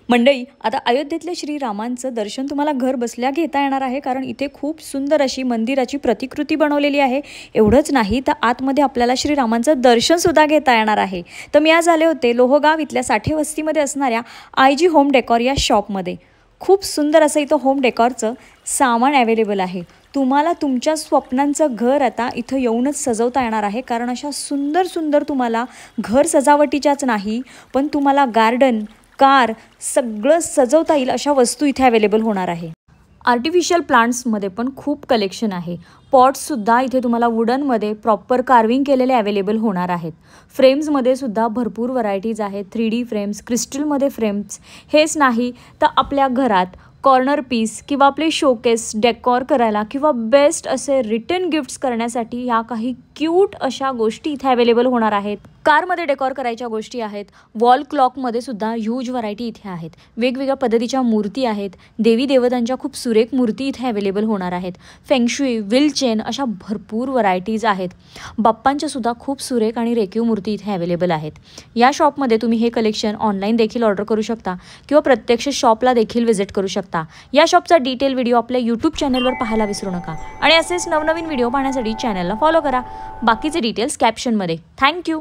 मंडळी, आता अयोध्येतल्या श्रीरामांचं दर्शन तुम्हाला घर बसल्या घेता येणार आहे, कारण इथे खूप सुंदर अशी मंदिराची प्रतिकृती बनवलेली आहे। एवढंच नाही तर आतमध्ये आपल्याला श्रीरामांचं दर्शनसुद्धा घेता येणार आहे। तर मी आज आले होते लोहगाव इथल्या साठे वस्तीमध्ये असणाऱ्या IG होम डेकोर या शॉपमध्ये। खूप सुंदर असं इथं होम डेकोरचं सामान अवेलेबल आहे। तुम्हाला तुमच्या स्वप्नांचं घर आता इथं येऊनच सजवता येणार आहे, कारण अशा सुंदर सुंदर तुम्हाला घर सजावटीच्याच नाही पण तुम्हाला गार्डन, कार सगळं सजवता येईल अशा वस्तू इथे अवेलेबल होणार आहे। आर्टिफिशियल प्लांट्समध्ये पण खूप कलेक्शन आहे। पॉट्ससुद्धा इथे तुम्हाला वुडनमध्ये प्रॉपर कार्विंग केलेले अवेलेबल होणार आहेत। फ्रेम्समध्ये सुद्धा भरपूर व्हरायटीज आहेत। 3D frames, क्रिस्टलमध्ये frames. हेच नाही तर आपल्या घरात कॉर्नर पीस किंवा आपले शोकेस डेकोर करायला किंवा बेस्ट असे रिटर्न गिफ्ट्स करण्यासाठी या काही क्यूट अशा गोष्टी इथे अवेलेबल होणार आहेत। कारमध्ये डेकोर करायच्या गोष्टी आहेत। वॉल क्लॉकमध्ये सुद्धा ह्यूज व्हरायटी इथे आहेत। वेगवेगळ्या पद्धतीच्या मूर्ती आहेत। देवी देवतांच्या खूप सुरेख मूर्ती इथे अवेलेबल होणार आहेत। फेंगशुई, व्हील चेन अशा भरपूर व्हरायटीज आहेत। बाप्पांच्या सुद्धा खूप सुरेख आणि रेखीव मूर्ती इथे अवेलेबल आहेत। या शॉपमध्ये तुम्ही हे कलेक्शन ऑनलाईन देखील ऑर्डर करू शकता किंवा प्रत्यक्ष शॉपला देखील व्हिजिट करू शकता। या शॉपचा डिटेल व्हिडिओ आपल्या YouTube चॅनलवर पाहायला विसरू नका आणि असेच नवनवीन व्हिडिओ पाहण्यासाठी चॅनलला फॉलो करा। बाकीचे डिटेल्स कॅप्शनमध्ये। थँक्यू।